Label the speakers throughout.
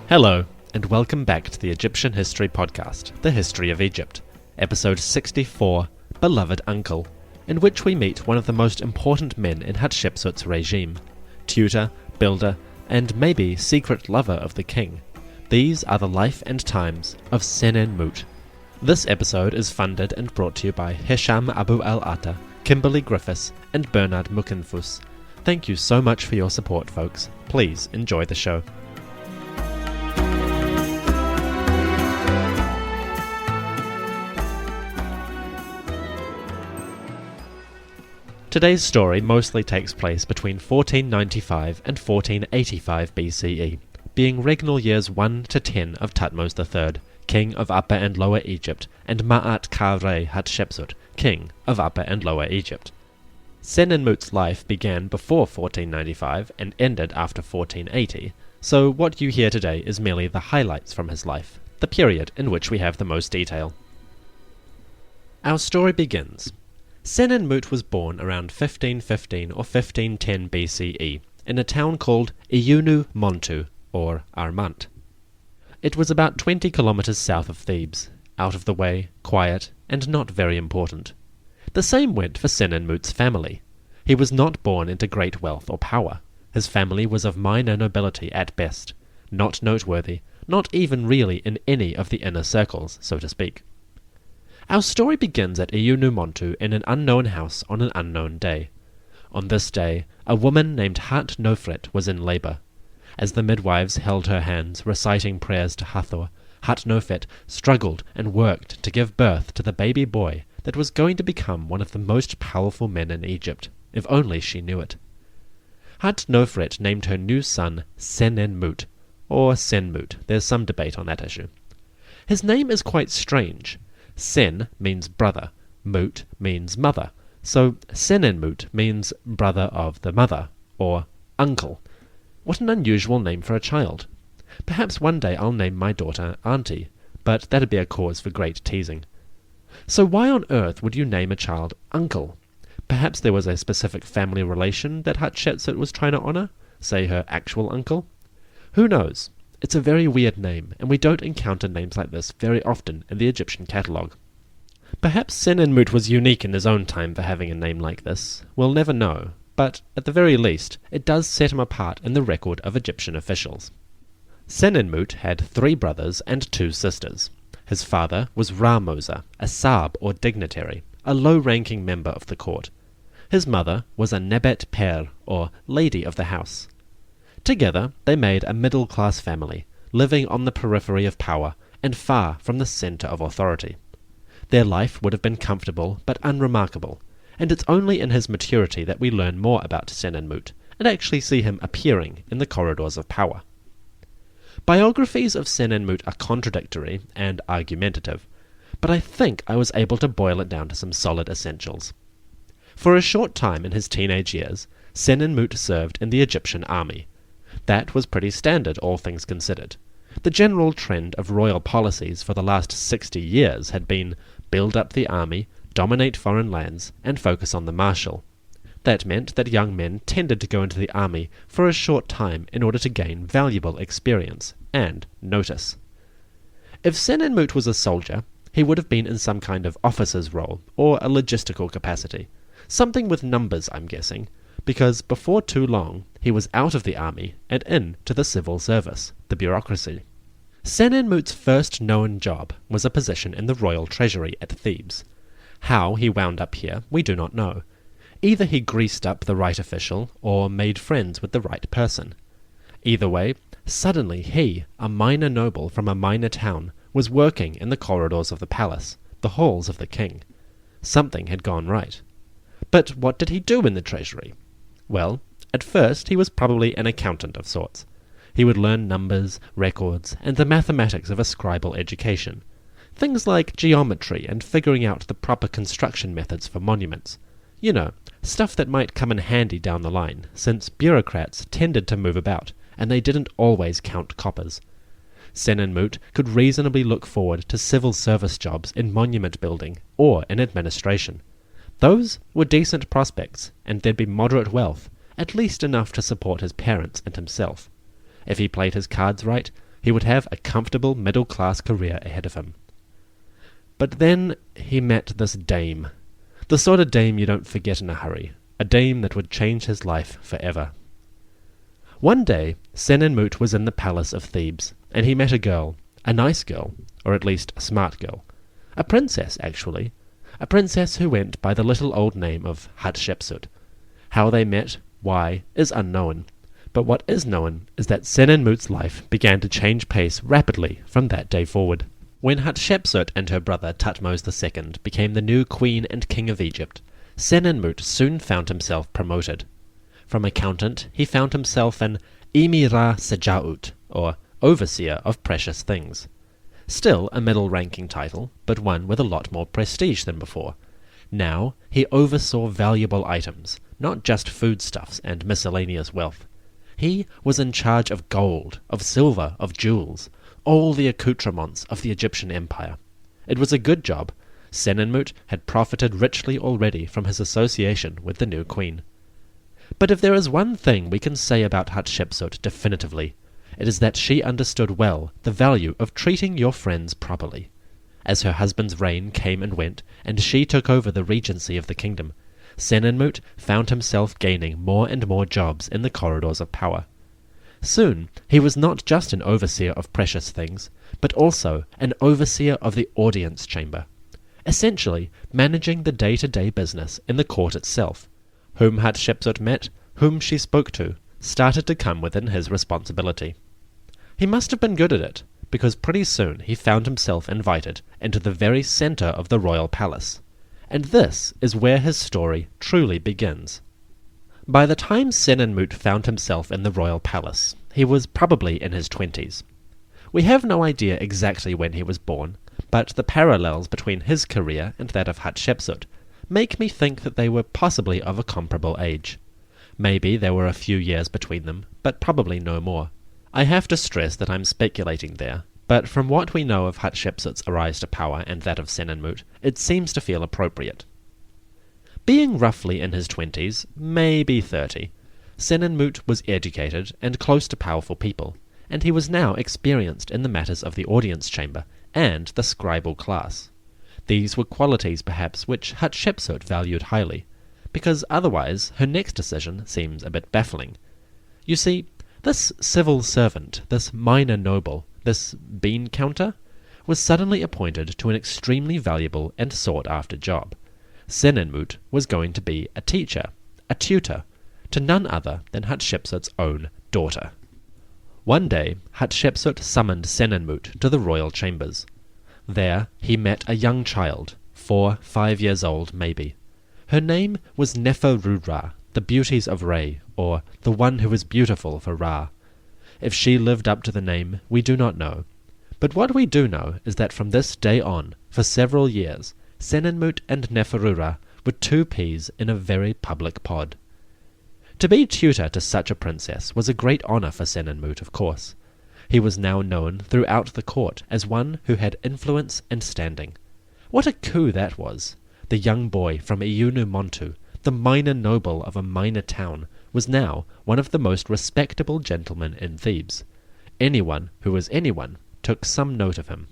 Speaker 1: Hello, and welcome back to the Egyptian History Podcast, The History of Egypt, Episode 64, Beloved Uncle, in which we meet one of the most important men in Hatshepsut's regime, tutor, builder, and maybe secret lover of the king. These are the life and times of Senenmut. This episode is funded and brought to you by Hisham Abu Al-Atta, Kimberly Griffiths, and Bernard Mukenfus. Thank you so much for your support, folks. Please enjoy the show. Today's story mostly takes place between 1495 and 1485 BCE, being regnal years 1 to 10 of Thutmose III, king of Upper and Lower Egypt, and Ma'at Kare Hatshepsut, king of Upper and Lower Egypt. Senenmut's life began before 1495 and ended after 1480, so what you hear today is merely the highlights from his life, the period in which we have the most detail. Our story begins. Senenmut was born around 1515 or 1510 BCE in a town called Iyunu Montu, or Armant. It was about 20 kilometers south of Thebes, out of the way, quiet, and not very important. The same went for Senenmut's family. He was not born into great wealth or power. His family was of minor nobility at best, not noteworthy, not even really in any of the inner circles, so to speak. Our story begins at Iyunu Montu in an unknown house on an unknown day. On this day, a woman named Hatnofret was in labor. As the midwives held her hands, reciting prayers to Hathor, Hatnofret struggled and worked to give birth to the baby boy that was going to become one of the most powerful men in Egypt, if only she knew it. Hatnofret named her new son Senenmut, or Senmut. There's some debate on that issue. His name is quite strange. Sen means brother, Mut means mother, so Senenmut means brother of the mother, or uncle. What an unusual name for a child. Perhaps one day I'll name my daughter Auntie, but that'd be a cause for great teasing. So why on earth would you name a child uncle? Perhaps there was a specific family relation that Hatshepsut was trying to honor, say her actual uncle? Who knows? It's a very weird name, and we don't encounter names like this very often in the Egyptian catalogue. Perhaps Senenmut was unique in his own time for having a name like this. We'll never know, but at the very least, it does set him apart in the record of Egyptian officials. Senenmut had 3 brothers and 2 sisters. His father was Ramosa, a Sab or dignitary, a low-ranking member of the court. His mother was a Nebet Per, or lady of the house. Together, they made a middle-class family, living on the periphery of power and far from the center of authority. Their life would have been comfortable but unremarkable, and it's only in his maturity that we learn more about Senenmut and actually see him appearing in the corridors of power. Biographies of Senenmut are contradictory and argumentative, but I think I was able to boil it down to some solid essentials. For a short time in his teenage years, Senenmut served in the Egyptian army. That was pretty standard, all things considered. The general trend of royal policies for the last 60 years had been build up the army, dominate foreign lands, and focus on the marshal. That meant that young men tended to go into the army for a short time in order to gain valuable experience and notice. If Senenmut was a soldier, he would have been in some kind of officer's role or a logistical capacity. Something with numbers, I'm guessing, because before too long he was out of the army and into the civil service, the bureaucracy. Senenmut's first known job was a position in the royal treasury at Thebes. How he wound up here, we do not know. Either he greased up the right official or made friends with the right person. Either way, suddenly he, a minor noble from a minor town, was working in the corridors of the palace, the halls of the king. Something had gone right. But what did he do in the treasury? Well, at first he was probably an accountant of sorts. He would learn numbers, records, and the mathematics of a scribal education. Things like geometry and figuring out the proper construction methods for monuments. You know, stuff that might come in handy down the line, since bureaucrats tended to move about, and they didn't always count coppers. Senenmut could reasonably look forward to civil service jobs in monument building or in administration. Those were decent prospects, and there'd be moderate wealth, at least enough to support his parents and himself. If he played his cards right, he he would have a comfortable middle-class career ahead of him. But then he met this dame. The sort of dame you don't forget in a hurry. A dame that would change his life forever. One day, Senenmut was in the palace of Thebes, and he met a girl. A nice girl, or at least a smart girl. A princess, actually. A princess who went by the little old name of Hatshepsut. How they met, why, is unknown. But what is known is that Senenmut's life began to change pace rapidly from that day forward. When Hatshepsut and her brother Thutmose II became the new queen and king of Egypt, Senenmut soon found himself promoted. From accountant, he found himself an Emira Sejaut, or overseer of precious things. Still a middle-ranking title, but one with a lot more prestige than before. Now he oversaw valuable items, not just foodstuffs and miscellaneous wealth. He was in charge of gold, of silver, of jewels, all the accoutrements of the Egyptian empire. It was a good job. Senenmut had profited richly already from his association with the new queen. But if there is one thing we can say about Hatshepsut definitively, it is that she understood well the value of treating your friends properly. As her husband's reign came and went, and she took over the regency of the kingdom, Senenmut found himself gaining more and more jobs in the corridors of power. Soon he was not just an overseer of precious things, but also an overseer of the audience chamber, essentially managing the day-to-day business in the court itself. Whom Hatshepsut met, whom she spoke to, started to come within his responsibility. He must have been good at it, because pretty soon he found himself invited into the very centre of the royal palace. And this is where his story truly begins. By the time Senenmut found himself in the royal palace, he was probably in his 20s. We have no idea exactly when he was born, but the parallels between his career and that of Hatshepsut make me think that they were possibly of a comparable age. Maybe there were a few years between them, but probably no more. I have to stress that I'm speculating there, but from what we know of Hatshepsut's rise to power and that of Senenmut, it seems to feel appropriate. Being roughly in his 20s, maybe 30, Senenmut was educated and close to powerful people, and he was now experienced in the matters of the audience chamber and the scribal class. These were qualities perhaps which Hatshepsut valued highly, because otherwise her next decision seems a bit baffling. You see, this civil servant, this minor noble, this bean counter, was suddenly appointed to an extremely valuable and sought-after job. Senenmut was going to be a teacher, a tutor, to none other than Hatshepsut's own daughter. One day, Hatshepsut summoned Senenmut to the royal chambers. There he met a young child, 4-5 years old maybe. Her name was Neferu-Ra, the beauties of Re, or the one who is beautiful for Ra. If she lived up to the name, we do not know. But what we do know is that from this day on, for several years, Senenmut and Neferu-Ra were two peas in a very public pod. To be tutor to such a princess was a great honour for Senenmut, of course. He was now known throughout the court as one who had influence and standing. What a coup that was! The young boy from Iunu-Montu, the minor noble of a minor town, was now one of the most respectable gentlemen in Thebes. Anyone who was anyone took some note of him.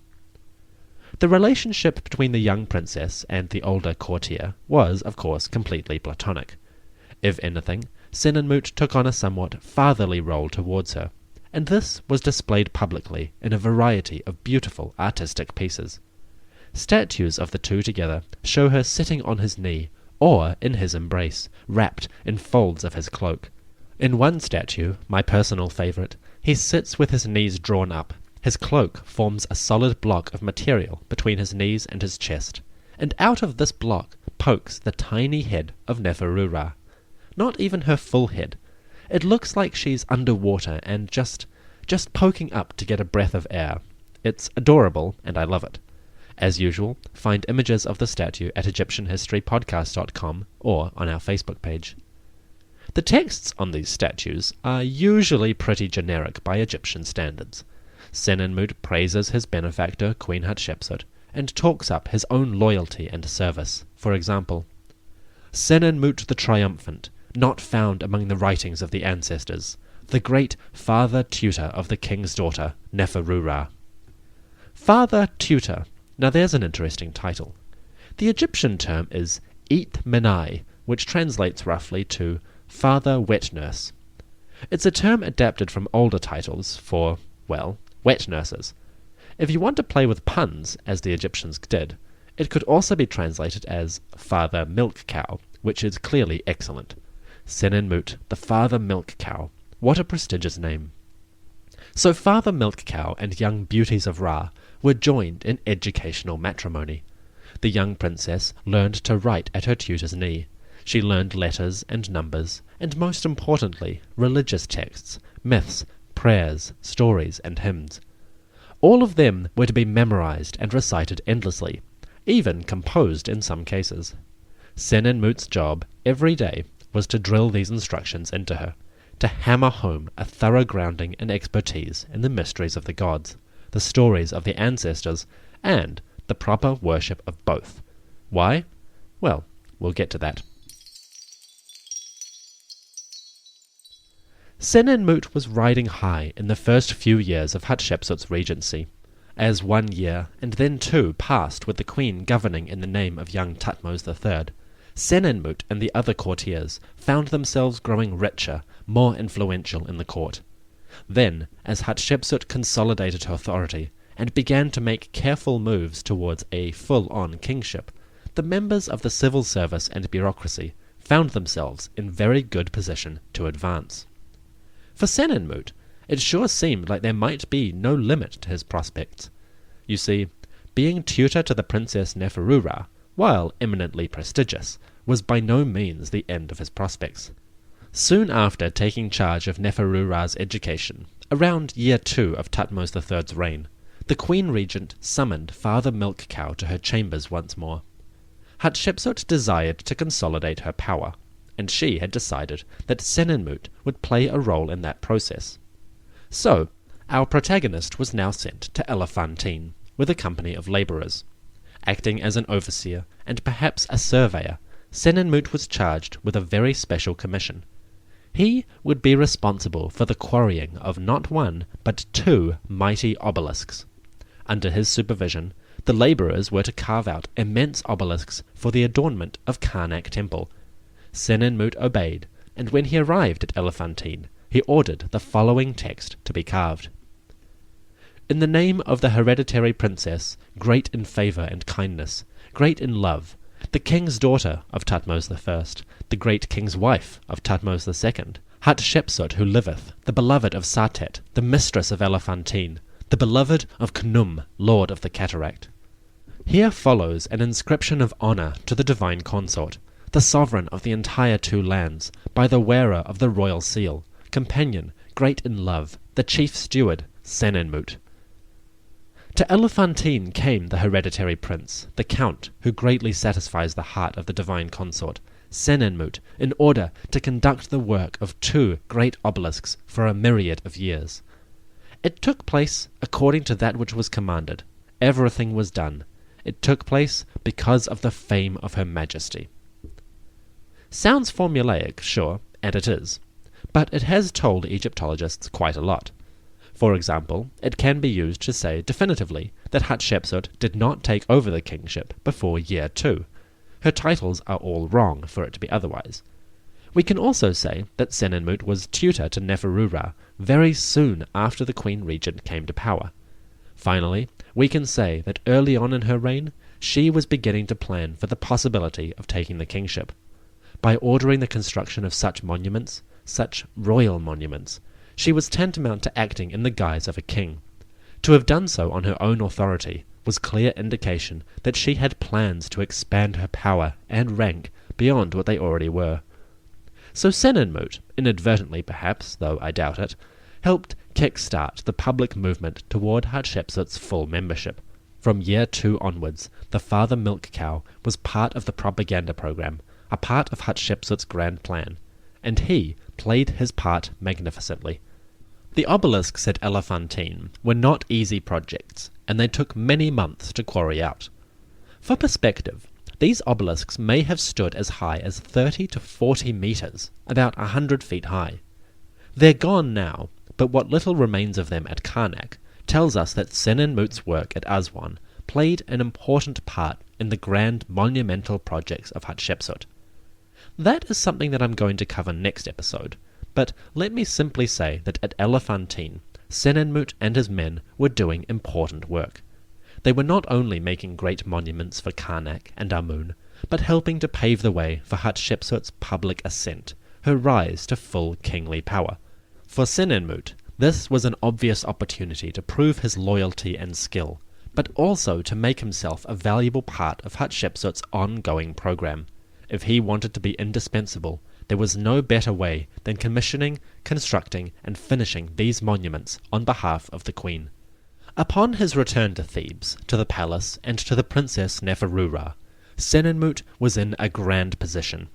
Speaker 1: The relationship between the young princess and the older courtier was, of course, completely platonic. If anything, Senenmut took on a somewhat fatherly role towards her, and this was displayed publicly in a variety of beautiful artistic pieces. Statues of the two together show her sitting on his knee, or in his embrace, wrapped in folds of his cloak. In one statue, my personal favourite, he sits with his knees drawn up. His cloak forms a solid block of material between his knees and his chest, and out of this block pokes the tiny head of Neferu-Ra. Not even her full head. It looks like she's underwater and just poking up to get a breath of air. It's adorable, and I love it. As usual, find images of the statue at EgyptianHistoryPodcast.com or on our Facebook page. The texts on these statues are usually pretty generic by Egyptian standards. Senenmut praises his benefactor, Queen Hatshepsut, and talks up his own loyalty and service. For example, Senenmut the Triumphant, not found among the writings of the ancestors, the great father tutor of the king's daughter, Neferu-Ra. Father tutor. Now there's an interesting title. The Egyptian term is Eat Menai, which translates roughly to father wet nurse. It's a term adapted from older titles for, well, wet nurses. If you want to play with puns, as the Egyptians did, it could also be translated as father milk cow, which is clearly excellent. Senenmut, the father milk cow. What a prestigious name. So Father Milk Cow and young beauties of Ra were joined in educational matrimony. The young princess learned to write at her tutor's knee. She learned letters and numbers, and most importantly, religious texts, myths, prayers, stories, and hymns. All of them were to be memorized and recited endlessly, even composed in some cases. Senenmut's job every day was to drill these instructions into her, to hammer home a thorough grounding and expertise in the mysteries of the gods, the stories of the ancestors, and the proper worship of both. Why? Well, we'll get to that. Senenmut was riding high in the first few years of Hatshepsut's regency. As 1 year, and then 2, passed with the queen governing in the name of young Thutmose III, Senenmut and the other courtiers found themselves growing richer, more influential in the court. Then, as Hatshepsut consolidated her authority and began to make careful moves towards a full-on kingship, the members of the civil service and bureaucracy found themselves in very good position to advance. For Senenmut, it sure seemed like there might be no limit to his prospects. You see, being tutor to the Princess Neferu-Ra, while eminently prestigious, was by no means the end of his prospects. Soon after taking charge of Neferu-Ra's education, around year 2 of Thutmose III's reign, the Queen Regent summoned Father Milk Cow to her chambers once more. Hatshepsut desired to consolidate her power, and she had decided that Senenmut would play a role in that process. So, our protagonist was now sent to Elephantine with a company of labourers. Acting as an overseer and perhaps a surveyor, Senenmut was charged with a very special commission. He would be responsible for the quarrying of not 1 but 2 mighty obelisks. Under his supervision, the labourers were to carve out immense obelisks for the adornment of Karnak Temple. Senenmut obeyed, and when he arrived at Elephantine, he ordered the following text to be carved. In the name of the hereditary princess, great in favour and kindness, great in love, the king's daughter of Thutmose I, the great king's wife of Thutmose II, Hatshepsut who liveth, the beloved of Satet, the mistress of Elephantine, the beloved of Khnum, lord of the cataract. Here follows an inscription of honour to the divine consort, the sovereign of the entire 2 lands, by the wearer of the royal seal, companion, great in love, the chief steward, Senenmut. To Elephantine came the hereditary prince, the count, who greatly satisfies the heart of the divine consort, Senenmut, in order to conduct the work of 2 great obelisks for a myriad of years. It took place according to that which was commanded. Everything was done. It took place because of the fame of Her Majesty. Sounds formulaic, sure, and it is, but it has told Egyptologists quite a lot. For example, it can be used to say definitively that Hatshepsut did not take over the kingship before year 2. Her titles are all wrong for it to be otherwise. We can also say that Senenmut was tutor to Neferu-Ra very soon after the Queen Regent came to power. Finally, we can say that early on in her reign, she was beginning to plan for the possibility of taking the kingship. By ordering the construction of such monuments, such royal monuments, she was tantamount to acting in the guise of a king. To have done so on her own authority was clear indication that she had plans to expand her power and rank beyond what they already were. So Senenmut, inadvertently perhaps, though I doubt it, helped kick-start the public movement toward Hatshepsut's full membership. From year 2 onwards, the Father Milk Cow was part of the propaganda program, a part of Hatshepsut's grand plan, and he played his part magnificently. The obelisks at Elephantine were not easy projects, and they took many months to quarry out. For perspective, these obelisks may have stood as high as 30 to 40 metres, about 100 feet high. They're gone now, but what little remains of them at Karnak tells us that Senenmut's work at Aswan played an important part in the grand monumental projects of Hatshepsut. That is something that I'm going to cover next episode, but let me simply say that at Elephantine, Senenmut and his men were doing important work. They were not only making great monuments for Karnak and Amun, but helping to pave the way for Hatshepsut's public ascent, her rise to full kingly power. For Senenmut, this was an obvious opportunity to prove his loyalty and skill, but also to make himself a valuable part of Hatshepsut's ongoing program. If he wanted to be indispensable, there was no better way than commissioning, constructing, and finishing these monuments on behalf of the queen. Upon his return to Thebes, to the palace, and to the Princess Neferura, Senenmut was in a grand position.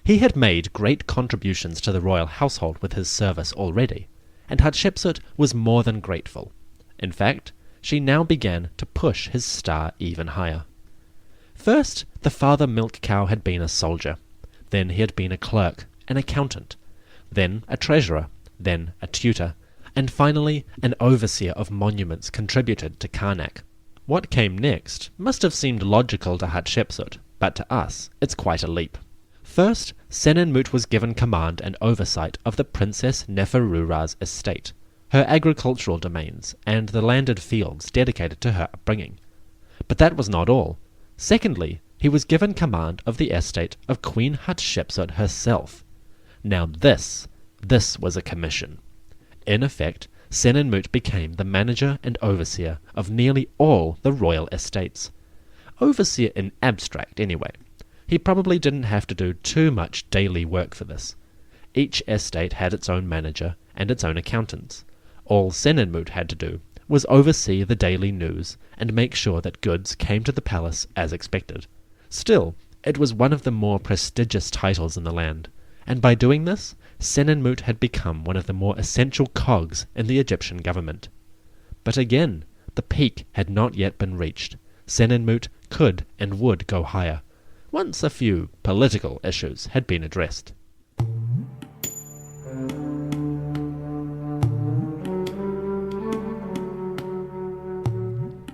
Speaker 1: He had made great contributions to the royal household with his service already, and Hatshepsut was more than grateful. In fact, she now began to push his star even higher. First, the father milk cow had been a soldier. Then he had been a clerk, an accountant, then a treasurer, then a tutor, and finally an overseer of monuments contributed to Karnak. What came next must have seemed logical to Hatshepsut, but to us it's quite a leap. First, Senenmut was given command and oversight of the Princess Neferura's estate, her agricultural domains, and the landed fields dedicated to her upbringing. But that was not all. Secondly, he was given command of the estate of Queen Hatshepsut herself. Now this was a commission. In effect, Senenmut became the manager and overseer of nearly all the royal estates. Overseer in abstract, anyway. He probably didn't have to do too much daily work for this. Each estate had its own manager and its own accountants. All Senenmut had to do was oversee the daily news and make sure that goods came to the palace as expected. Still, it was one of the more prestigious titles in the land, and by doing this, Senenmut had become one of the more essential cogs in the Egyptian government. But again, the peak had not yet been reached. Senenmut could and would go higher, once a few political issues had been addressed.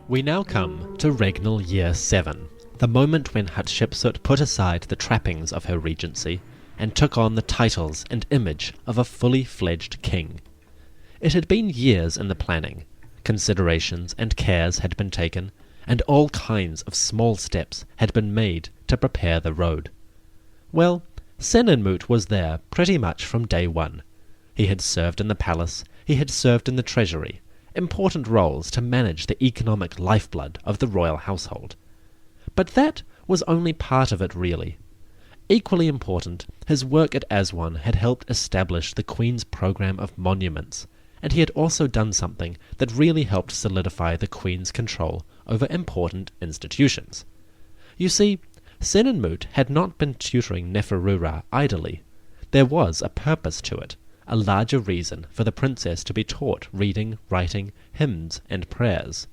Speaker 1: We now come to regnal year 7, the moment when Hatshepsut put aside the trappings of her regency and took on the titles and image of a fully fledged king. It had been years in the planning. Considerations and cares had been taken, and all kinds of small steps had been made to prepare the road. Well, Senenmut was there pretty much from day one. He had served in the palace, he had served in the treasury, important roles to manage the economic lifeblood of the royal household. But that was only part of it, really. Equally important, his work at Aswan had helped establish the Queen's program of monuments, and he had also done something that really helped solidify the Queen's control over important institutions. You see, Senenmut had not been tutoring Neferura idly. There was a purpose to it, a larger reason for the princess to be taught reading, writing, hymns, and prayers.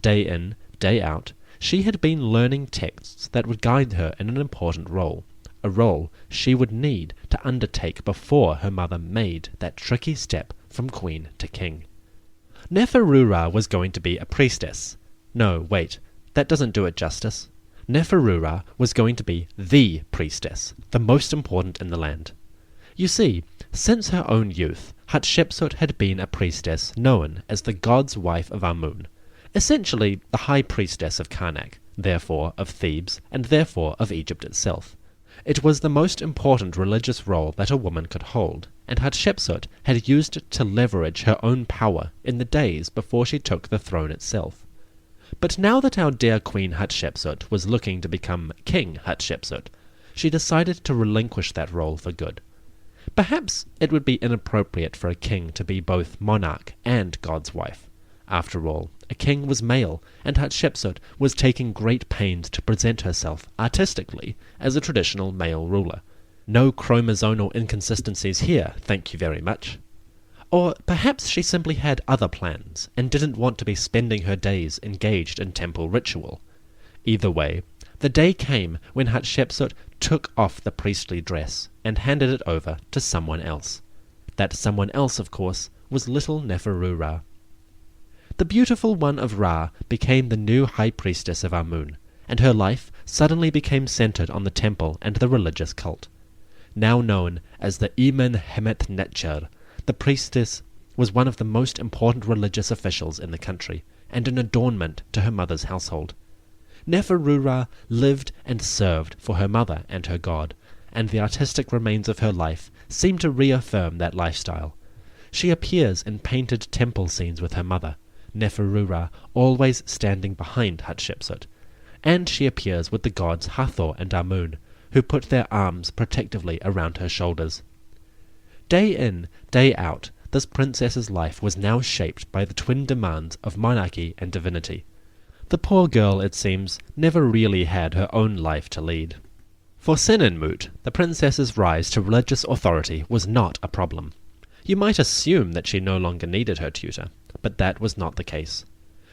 Speaker 1: Day in, day out, she had been learning texts that would guide her in an important role, a role she would need to undertake before her mother made that tricky step from queen to king. Neferura was going to be a priestess. No, wait, that doesn't do it justice. Neferura was going to be the priestess, the most important in the land. You see, since her own youth, Hatshepsut had been a priestess known as the god's wife of Amun, essentially the high priestess of Karnak, therefore of Thebes, and therefore of Egypt itself. It was the most important religious role that a woman could hold, and Hatshepsut had used it to leverage her own power in the days before she took the throne itself. But now that our dear Queen Hatshepsut was looking to become King Hatshepsut, she decided to relinquish that role for good. Perhaps it would be inappropriate for a king to be both monarch and God's wife. After all, a king was male, and Hatshepsut was taking great pains to present herself artistically as a traditional male ruler. No chromosomal inconsistencies here, thank you very much. Or perhaps she simply had other plans, and didn't want to be spending her days engaged in temple ritual. Either way, the day came when Hatshepsut took off the priestly dress and handed it over to someone else. That someone else, of course, was little Neferu-Ra. The beautiful one of Ra became the new high priestess of Amun, and her life suddenly became centered on the temple and the religious cult. Now known as the Imen Hemet Netcher, the priestess was one of the most important religious officials in the country, and an adornment to her mother's household. Neferu-Ra lived and served for her mother and her god, and the artistic remains of her life seem to reaffirm that lifestyle. She appears in painted temple scenes with her mother, Neferu-Ra always standing behind Hatshepsut, and she appears with the gods Hathor and Amun, who put their arms protectively around her shoulders. Day in, day out, this princess's life was now shaped by the twin demands of monarchy and divinity. The poor girl, it seems, never really had her own life to lead. For Senenmut, the princess's rise to religious authority was not a problem. You might assume that she no longer needed her tutor, but that was not the case.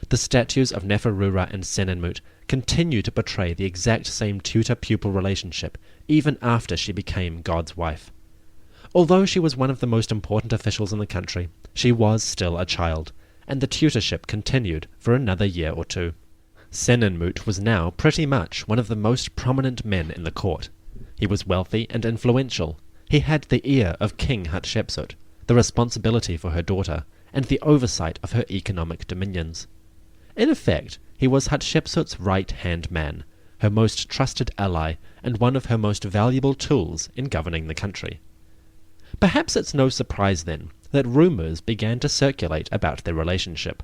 Speaker 1: The statues of Neferu-Ra and Senenmut continue to portray the exact same tutor-pupil relationship even after she became God's wife. Although she was one of the most important officials in the country, she was still a child, and the tutorship continued for another year or two. Senenmut was now pretty much one of the most prominent men in the court. He was wealthy and influential. He had the ear of King Hatshepsut, the responsibility for her daughter, and the oversight of her economic dominions. In effect, he was Hatshepsut's right-hand man, her most trusted ally, and one of her most valuable tools in governing the country. Perhaps it's no surprise, then, that rumors began to circulate about their relationship.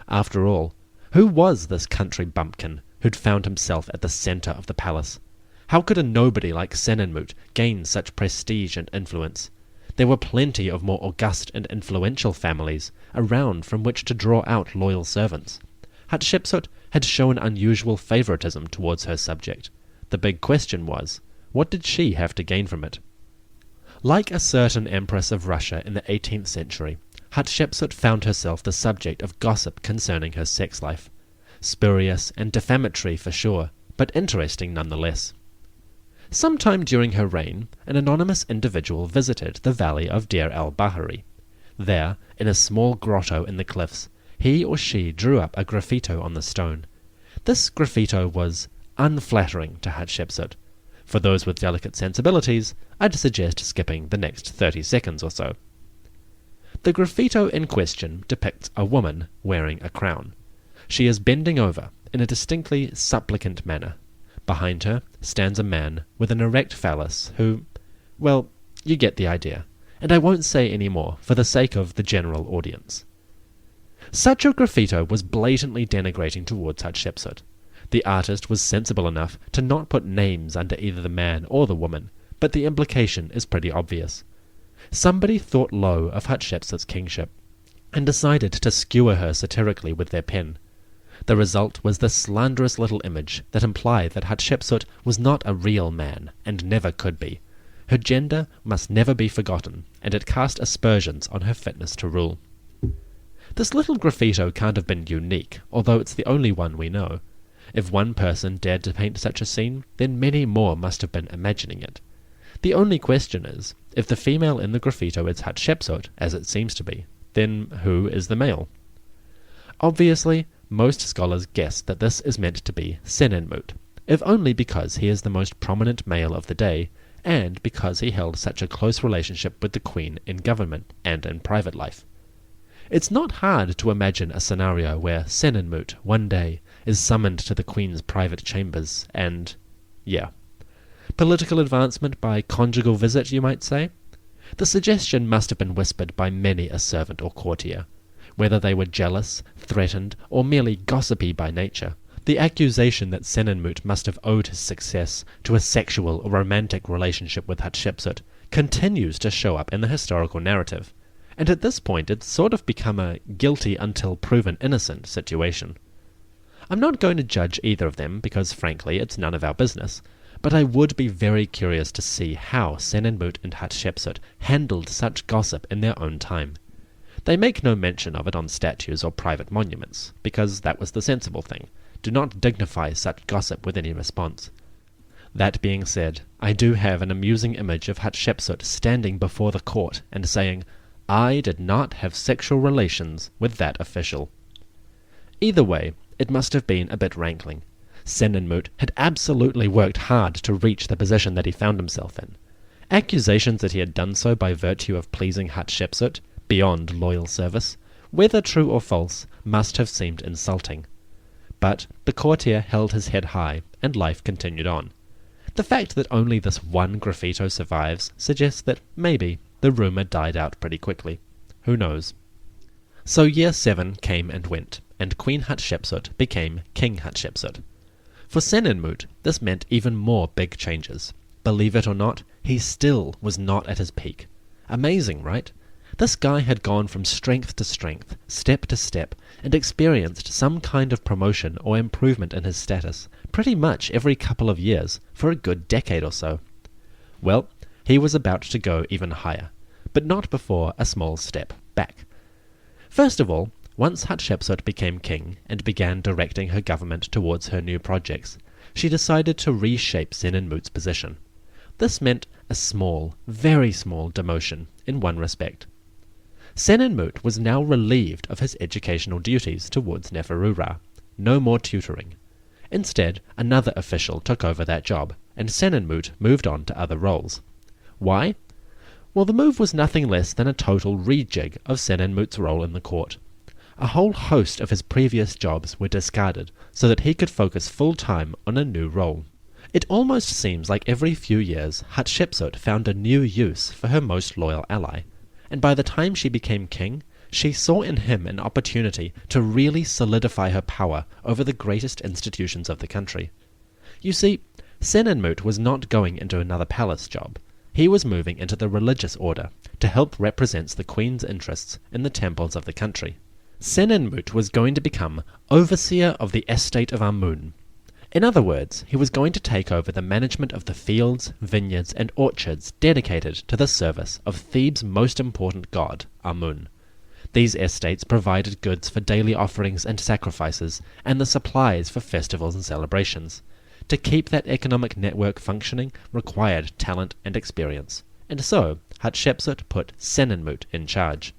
Speaker 1: After all, who was this country bumpkin who'd found himself at the center of the palace? How could a nobody like Senenmut gain such prestige and influence? There were plenty of more august and influential families around from which to draw out loyal servants. Hatshepsut had shown unusual favoritism towards her subject. The big question was, what did she have to gain from it? Like a certain empress of Russia in the 18th century, Hatshepsut found herself the subject of gossip concerning her sex life. Spurious and defamatory for sure, but interesting nonetheless. Sometime during her reign, an anonymous individual visited the valley of Deir el-Bahari. There, in a small grotto in the cliffs, he or she drew up a graffito on the stone. This graffito was unflattering to Hatshepsut. For those with delicate sensibilities, I'd suggest skipping the next 30 seconds or so. The graffito in question depicts a woman wearing a crown. She is bending over in a distinctly supplicant manner. Behind her stands a man with an erect phallus who, well, you get the idea, and I won't say any more for the sake of the general audience. Such a graffito was blatantly denigrating towards Hatshepsut. The artist was sensible enough to not put names under either the man or the woman, but the implication is pretty obvious. Somebody thought low of Hatshepsut's kingship, and decided to skewer her satirically with their pen. The result was this slanderous little image that implied that Hatshepsut was not a real man, and never could be. Her gender must never be forgotten, and it cast aspersions on her fitness to rule. This little graffito can't have been unique, although it's the only one we know. If one person dared to paint such a scene, then many more must have been imagining it. The only question is, if the female in the graffito is Hatshepsut, as it seems to be, then who is the male? Obviously, most scholars guess that this is meant to be Senenmut, if only because he is the most prominent male of the day, and because he held such a close relationship with the queen in government and in private life. It's not hard to imagine a scenario where Senenmut, one day, is summoned to the queen's private chambers and, political advancement by conjugal visit, you might say? The suggestion must have been whispered by many a servant or courtier. Whether they were jealous, threatened, or merely gossipy by nature, the accusation that Senenmut must have owed his success to a sexual or romantic relationship with Hatshepsut continues to show up in the historical narrative, and at this point it's sort of become a guilty until proven innocent situation. I'm not going to judge either of them because, frankly, it's none of our business, but I would be very curious to see how Senenmut and Hatshepsut handled such gossip in their own time. They make no mention of it on statues or private monuments, because that was the sensible thing. Do not dignify such gossip with any response. That being said, I do have an amusing image of Hatshepsut standing before the court and saying, "I did not have sexual relations with that official." Either way, it must have been a bit rankling. Senenmut had absolutely worked hard to reach the position that he found himself in. Accusations that he had done so by virtue of pleasing Hatshepsut, beyond loyal service, whether true or false, must have seemed insulting. But the courtier held his head high, and life continued on. The fact that only this one graffito survives suggests that maybe the rumour died out pretty quickly. Who knows? So year 7 came and went, and Queen Hatshepsut became King Hatshepsut. For Senenmut, this meant even more big changes. Believe it or not, he still was not at his peak. Amazing, right? This guy had gone from strength to strength, step to step, and experienced some kind of promotion or improvement in his status pretty much every couple of years for a good decade or so. Well, he was about to go even higher, but not before a small step back. First of all, once Hatshepsut became king and began directing her government towards her new projects, she decided to reshape Senenmut's position. This meant a small, very small demotion in one respect. Senenmut was now relieved of his educational duties towards Neferura. No more tutoring. Instead, another official took over that job, and Senenmut moved on to other roles. Why? Well, the move was nothing less than a total rejig of Senenmut's role in the court. A whole host of his previous jobs were discarded so that he could focus full-time on a new role. It almost seems like every few years Hatshepsut found a new use for her most loyal ally, and by the time she became king, she saw in him an opportunity to really solidify her power over the greatest institutions of the country. You see, Senenmut was not going into another palace job. He was moving into the religious order to help represent the queen's interests in the temples of the country. Senenmut was going to become overseer of the estate of Amun. In other words, he was going to take over the management of the fields, vineyards, and orchards dedicated to the service of Thebes' most important god, Amun. These estates provided goods for daily offerings and sacrifices, and the supplies for festivals and celebrations. To keep that economic network functioning required talent and experience, and so Hatshepsut put Senenmut in charge.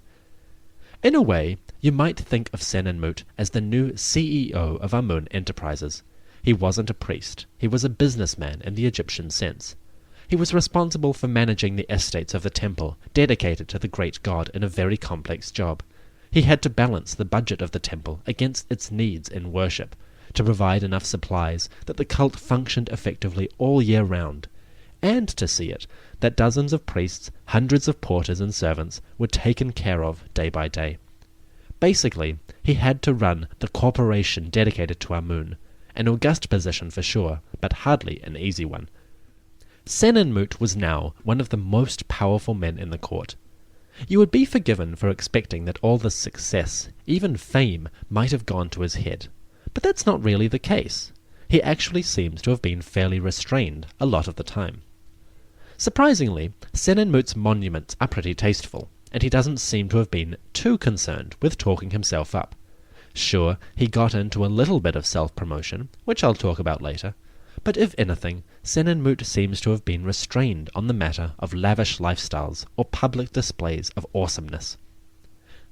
Speaker 1: In a way, you might think of Senenmut as the new CEO of Amun Enterprises. He wasn't a priest, he was a businessman in the Egyptian sense. He was responsible for managing the estates of the temple, dedicated to the great god in a very complex job. He had to balance the budget of the temple against its needs in worship, to provide enough supplies that the cult functioned effectively all year round, and to see it that dozens of priests, hundreds of porters and servants were taken care of day by day. Basically, he had to run the corporation dedicated to Amun, an august position for sure, but hardly an easy one. Senenmut was now one of the most powerful men in the court. You would be forgiven for expecting that all this success, even fame, might have gone to his head. But that's not really the case. He actually seems to have been fairly restrained a lot of the time. Surprisingly, Senenmut's monuments are pretty tasteful, and he doesn't seem to have been too concerned with talking himself up. Sure, he got into a little bit of self-promotion, which I'll talk about later, but if anything, Senenmut seems to have been restrained on the matter of lavish lifestyles or public displays of awesomeness.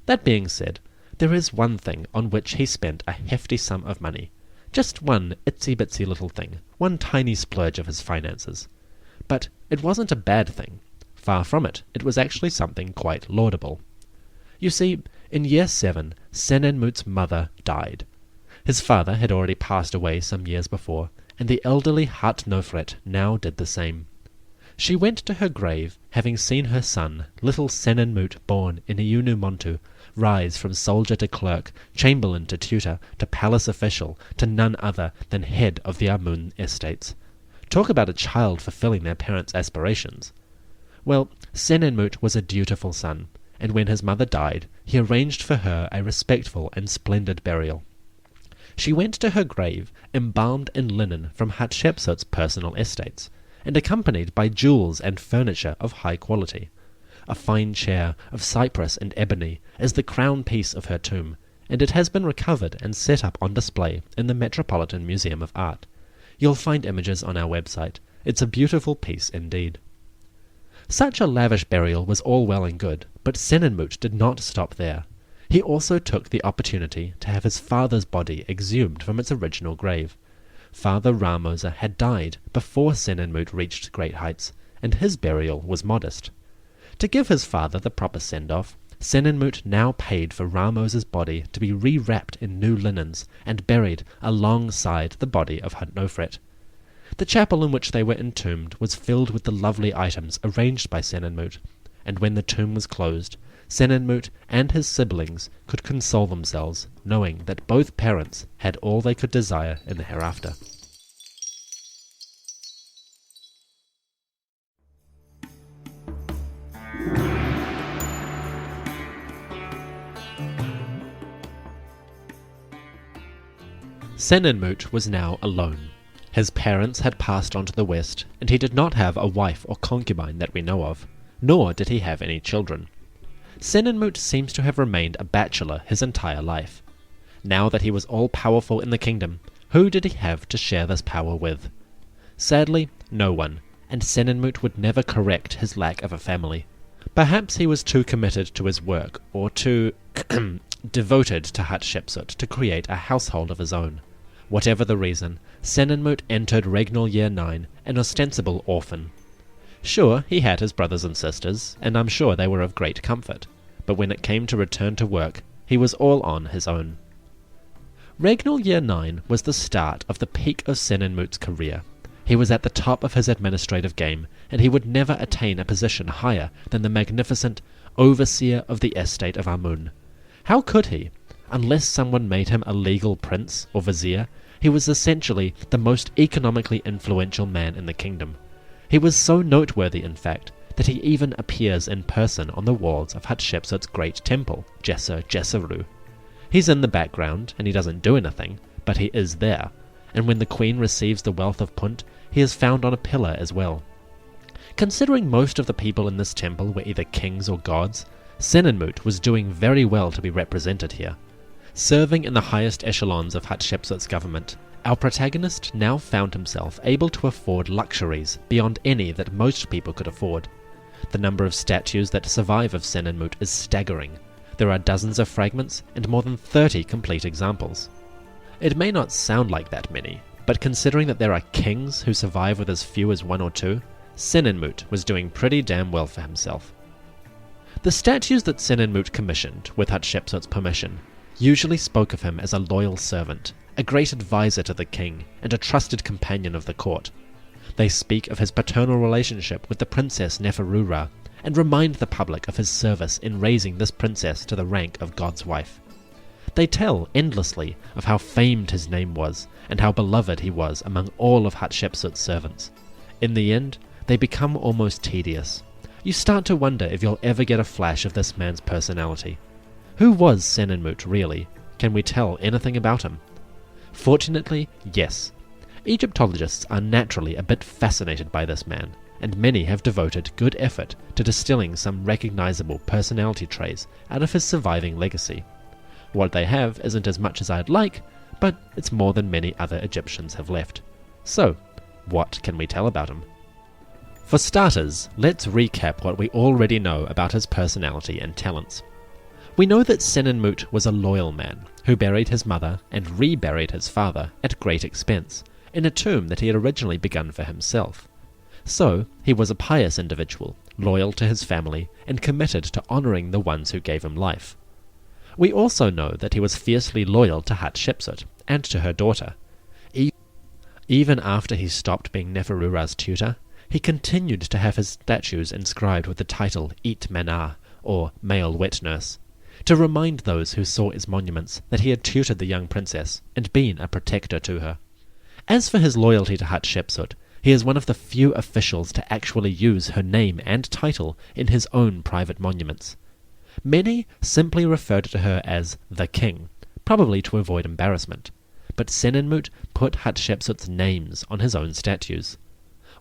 Speaker 1: That being said, there is one thing on which he spent a hefty sum of money. Just one itsy-bitsy little thing, one tiny splurge of his finances. But it wasn't a bad thing. Far from it, it was actually something quite laudable. You see, in year 7, Senenmut's mother died. His father had already passed away some years before, and the elderly Hatnofret now did the same. She went to her grave, having seen her son, little Senenmut, born in Iunumontu, rise from soldier to clerk, chamberlain to tutor, to palace official, to none other than head of the Amun estates. Talk about a child fulfilling their parents' aspirations. Well, Senenmut was a dutiful son, and when his mother died, he arranged for her a respectful and splendid burial. She went to her grave embalmed in linen from Hatshepsut's personal estates, and accompanied by jewels and furniture of high quality. A fine chair of cypress and ebony is the crown piece of her tomb, and it has been recovered and set up on display in the Metropolitan Museum of Art. You'll find images on our website, It's a beautiful piece indeed. Such a lavish burial was all well and good, but Senenmut did not stop there. He also took the opportunity to have his father's body exhumed from its original grave. Father Ramosa had died before Senenmut reached great heights, and his burial was modest. To give his father the proper send-off, Senenmut now paid for Ramosa's body to be re-wrapped in new linens and buried alongside the body of Huntnofret. The chapel in which they were entombed was filled with the lovely items arranged by Senenmut, and when the tomb was closed, Senenmut and his siblings could console themselves, knowing that both parents had all they could desire in the hereafter. Senenmut was now alone. His parents had passed on to the west, and he did not have a wife or concubine that we know of, nor did he have any children. Senenmut seems to have remained a bachelor his entire life. Now that he was all-powerful in the kingdom, who did he have to share this power with? Sadly, no one, and Senenmut would never correct his lack of a family. Perhaps he was too committed to his work, or too devoted to Hatshepsut to create a household of his own. Whatever the reason, Senenmut entered regnal year 9 an ostensible orphan. Sure, he had his brothers and sisters, and I'm sure they were of great comfort, but when it came to return to work, he was all on his own. Regnal year 9 was the start of the peak of Senenmut's career. He was at the top of his administrative game, and he would never attain a position higher than the magnificent overseer of the estate of Amun. How could he? Unless someone made him a legal prince or vizier, he was essentially the most economically influential man in the kingdom. He was so noteworthy, in fact, that he even appears in person on the walls of Hatshepsut's great temple, Djeser Djeseru. He's in the background, and he doesn't do anything, but he is there, and when the queen receives the wealth of Punt, he is found on a pillar as well. Considering most of the people in this temple were either kings or gods, Senenmut was doing very well to be represented here. Serving in the highest echelons of Hatshepsut's government, our protagonist now found himself able to afford luxuries beyond any that most people could afford. The number of statues that survive of Senenmut is staggering. There are dozens of fragments and more than 30 complete examples. It may not sound like that many, but considering that there are kings who survive with as few as 1 or 2, Senenmut was doing pretty damn well for himself. The statues that Senenmut commissioned, with Hatshepsut's permission, usually spoke of him as a loyal servant, a great advisor to the king, and a trusted companion of the court. They speak of his paternal relationship with the Princess Neferura, and remind the public of his service in raising this princess to the rank of God's wife. They tell endlessly of how famed his name was, and how beloved he was among all of Hatshepsut's servants. In the end, they become almost tedious. You start to wonder if you'll ever get a flash of this man's personality. Who was Senenmut really? Can we tell anything about him? Fortunately, yes. Egyptologists are naturally a bit fascinated by this man, and many have devoted good effort to distilling some recognizable personality traits out of his surviving legacy. What they have isn't as much as I'd like, but it's more than many other Egyptians have left. So, what can we tell about him? For starters, let's recap what we already know about his personality and talents. We know that Senenmut was a loyal man, who buried his mother and reburied his father at great expense, in a tomb that he had originally begun for himself. So, he was a pious individual, loyal to his family, and committed to honouring the ones who gave him life. We also know that he was fiercely loyal to Hatshepsut, and to her daughter. Even after he stopped being Neferura's tutor, he continued to have his statues inscribed with the title It Manar, or male wet nurse, to remind those who saw his monuments that he had tutored the young princess and been a protector to her. As for his loyalty to Hatshepsut, he is one of the few officials to actually use her name and title in his own private monuments. Many simply referred to her as the king, probably to avoid embarrassment, but Senenmut put Hatshepsut's names on his own statues.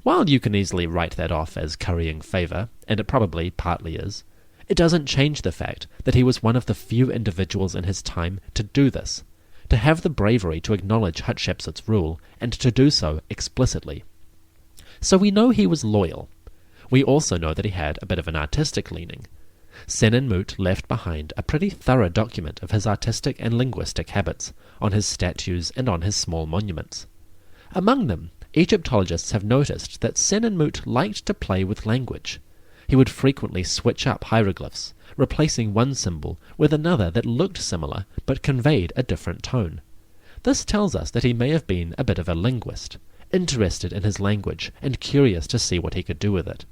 Speaker 1: While you can easily write that off as currying favour, and it probably partly is, it doesn't change the fact that he was one of the few individuals in his time to do this, to have the bravery to acknowledge Hatshepsut's rule, and to do so explicitly. So we know he was loyal. We also know that he had a bit of an artistic leaning. Senenmut left behind a pretty thorough document of his artistic and linguistic habits on his statues and on his small monuments. Among them, Egyptologists have noticed that Senenmut liked to play with language. He would frequently switch up hieroglyphs, replacing one symbol with another that looked similar but conveyed a different tone. This tells us that he may have been a bit of a linguist, interested in his language and curious to see what he could do with it.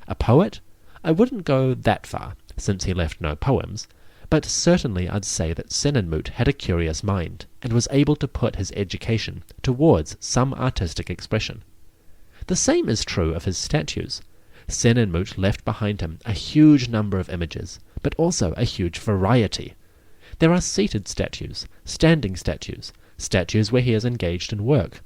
Speaker 1: A poet? I wouldn't go that far, since he left no poems, but certainly I'd say that Senenmut had a curious mind, and was able to put his education towards some artistic expression. The same is true of his statues. Senenmut left behind him a huge number of images, but also a huge variety. There are seated statues, standing statues, statues where he is engaged in work,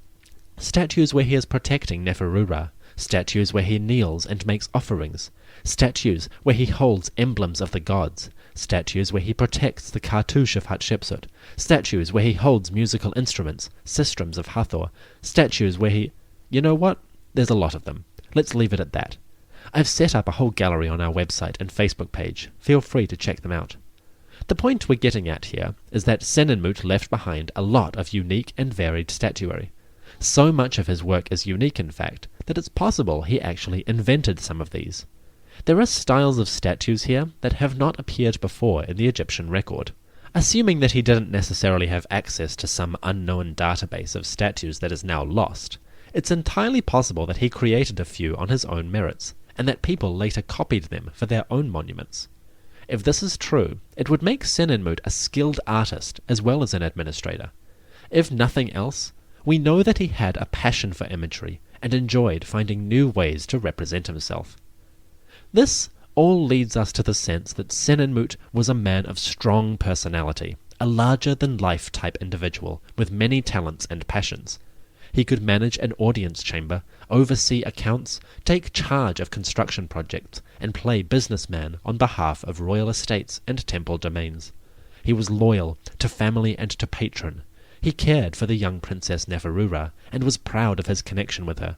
Speaker 1: statues where he is protecting Neferura, statues where he kneels and makes offerings, statues where he holds emblems of the gods, statues where he protects the cartouche of Hatshepsut, statues where he holds musical instruments, sistrums of Hathor, statues where he... You know what? There's a lot of them. Let's leave it at that. I've set up a whole gallery on our website and Facebook page. Feel free to check them out. The point we're getting at here is that Senenmut left behind a lot of unique and varied statuary. So much of his work is unique, in fact, that it's possible he actually invented some of these. There are styles of statues here that have not appeared before in the Egyptian record. Assuming that he didn't necessarily have access to some unknown database of statues that is now lost, it's entirely possible that he created a few on his own merits, and that people later copied them for their own monuments. If this is true, it would make Senenmut a skilled artist as well as an administrator. If nothing else, we know that he had a passion for imagery and enjoyed finding new ways to represent himself. This all leads us to the sense that Senenmut was a man of strong personality, a larger-than-life type individual with many talents and passions. He could manage an audience chamber, oversee accounts, take charge of construction projects, and play businessman on behalf of royal estates and temple domains. He was loyal to family and to patron. He cared for the young Princess Neferura, and was proud of his connection with her.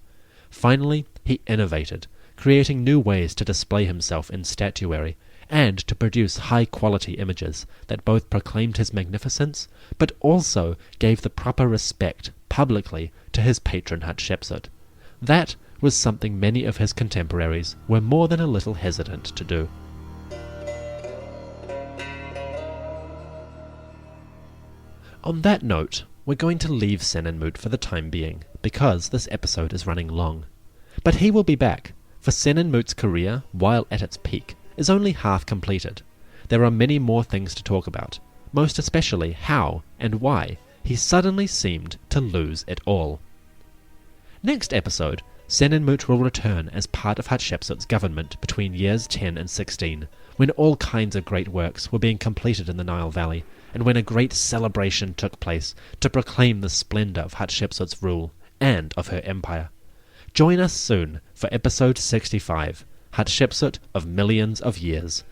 Speaker 1: Finally, he innovated, creating new ways to display himself in statuary, and to produce high-quality images that both proclaimed his magnificence, but also gave the proper respect, publicly, to his patron Hatshepsut. That was something many of his contemporaries were more than a little hesitant to do. On that note, we're going to leave Senenmut for the time being, because this episode is running long. But he will be back, for Senenmut's career, while at its peak, is only half completed. There are many more things to talk about, most especially how and why he suddenly seemed to lose it all. Next episode, Senenmut will return as part of Hatshepsut's government between years 10 and 16, when all kinds of great works were being completed in the Nile Valley, and when a great celebration took place to proclaim the splendor of Hatshepsut's rule and of her empire. Join us soon for episode 65, Hatshepsut of Millions of Years,